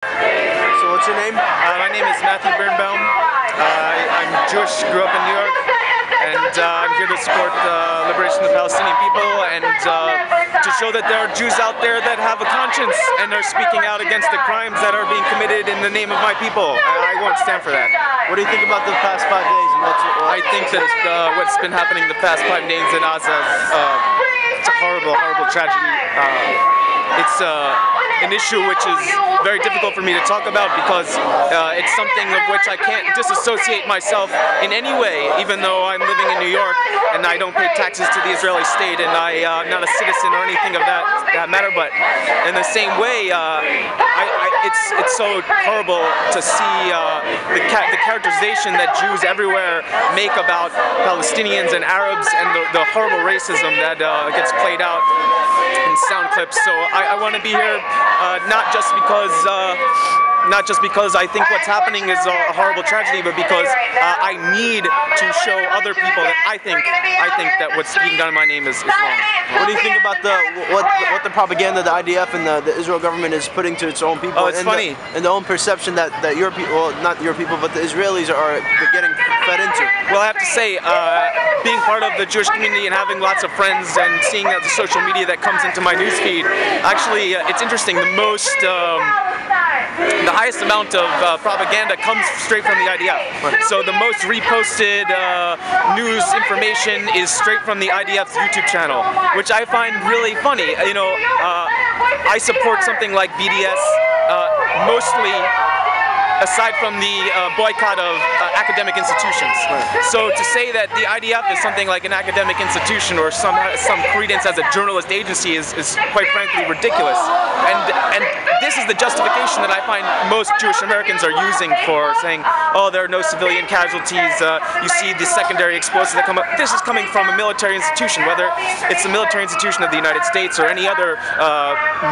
So what's your name? My name is Matthew Birnbaum. I'm Jewish, grew up in New York, and I'm here to support the liberation of the Palestinian people and to show that there are Jews out there that have a conscience and are speaking out against the crimes that are being committed in the name of my people. I won't stand for that. What do you think about the past 5 days? And I think that what's been happening the past 5 days in Gaza is it's a horrible, horrible tragedy. It's an issue which is very difficult for me to talk about because it's something of which I can't disassociate myself in any way, even though I'm living in New York and I don't pay taxes to the Israeli state and I'm not a citizen or anything of that matter. But in the same way, it's so horrible to see the characterization that Jews everywhere make about Palestinians and Arabs and the horrible racism that gets played out in sound clips. So I want to be here not just because I think what's happening is a horrible tragedy, but because I need to show other people that I think that what's being done in my name is wrong. What do you think about what the propaganda the IDF and the Israel government is putting to its own people? Oh, it's funny. And the own perception that your people, well, not your people, but the Israelis are getting fed into. Well, I have to say, being part of the Jewish community and having lots of friends and seeing the social media that comes into my newsfeed, actually, it's interesting. The highest amount of propaganda comes straight from the IDF. Right. So the most reposted news information is straight from the IDF's YouTube channel, which I find really funny. You know, I support something like BDS mostly aside from the boycott of academic institutions. Right. So to say that the IDF is something like an academic institution or some credence as a journalist agency is quite frankly ridiculous. And this is the justification that I find most Jewish Americans are using for saying, oh, there are no civilian casualties, you see the secondary explosives that come up. This is coming from a military institution, whether it's the military institution of the United States or any other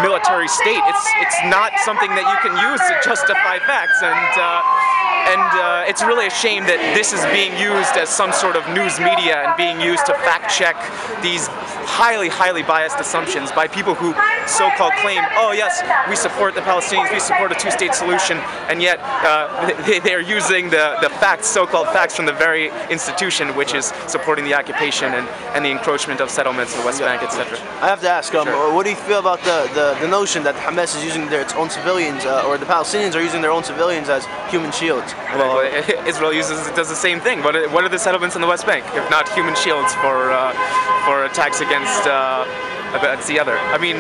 military state. It's not something that you can use to justify facts. And it's really a shame that this is being used as some sort of news media and being used to fact check these highly, highly biased assumptions by people who so-called claim, oh yes, we support the Palestinians, we support a two-state solution, and yet they are using the facts, so-called facts from the very institution which is supporting the occupation and the encroachment of settlements in the West Bank, etc. I have to ask, Sure. what do you feel about the notion that Hamas is using its own civilians, or the Palestinians are using their own civilians as human shields? Well, Israel does the same thing. What are the settlements in the West Bank if not human shields for attacks against the other? I mean,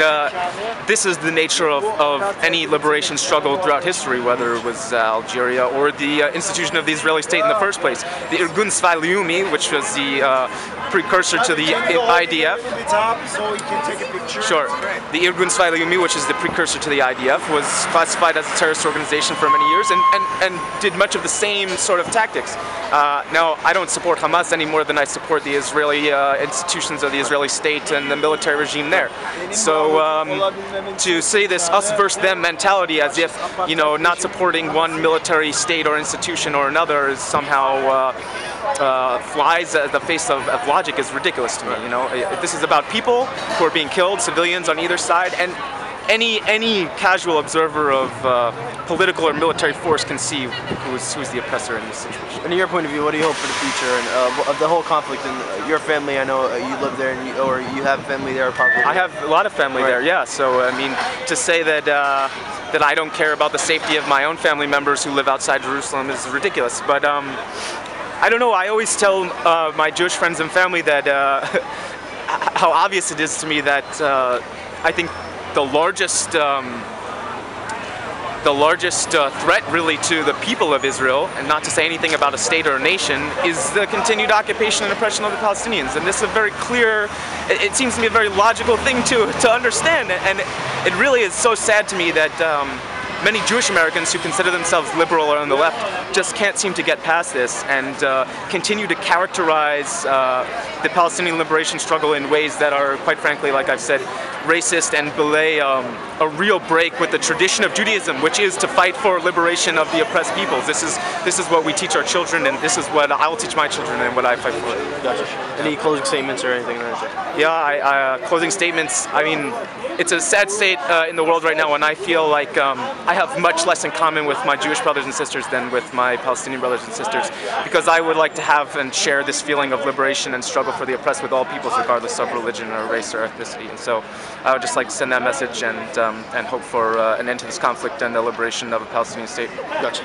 this is the nature of any liberation struggle throughout history, whether it was Algeria or the institution of the Israeli state in the first place. The Irgun Tzva Leumi, which was the precursor to the IDF. Sure. The Irgun Tzva Leumi, which is the precursor to the IDF, was classified as a terrorist organization for many years and did much of the same sort of tactics. Now, I don't support Hamas any more than I support the Israeli institutions of the Israeli state and the military regime there. So to say this us versus them mentality as if, you know, not supporting one military state or institution or another is somehow flies at the face of logic is ridiculous to me. You know, this is about people who are being killed, civilians on either side, and any casual observer of political or military force can see who's the oppressor in this situation. And in your point of view, what do you hope for the future and of the whole conflict? And your family, I know you live there, and you have family there, probably. I have a lot of family there, yeah. So I mean, to say that that I don't care about the safety of my own family members who live outside Jerusalem is ridiculous. But I don't know. I always tell my Jewish friends and family that how obvious it is to me that I think the largest threat really to the people of Israel, and not to say anything about a state or a nation, is the continued occupation and oppression of the Palestinians. And this is a very clear, it seems to me a very logical thing to understand. And it really is so sad to me that many Jewish Americans who consider themselves liberal or on the left just can't seem to get past this and continue to characterize the Palestinian liberation struggle in ways that are, quite frankly, like I've said, racist and belay a real break with the tradition of Judaism, which is to fight for liberation of the oppressed peoples. This is what we teach our children, and this is what I will teach my children and what I fight for. Gotcha. Any closing statements or anything like that? Yeah, closing statements. I mean, it's a sad state in the world right now, and I feel like I have much less in common with my Jewish brothers and sisters than with my Palestinian brothers and sisters, because I would like to have and share this feeling of liberation and struggle for the oppressed with all peoples, regardless of religion or race or ethnicity. And so I would just like to send that message and hope for an end to this conflict and the liberation of a Palestinian state. Gotcha.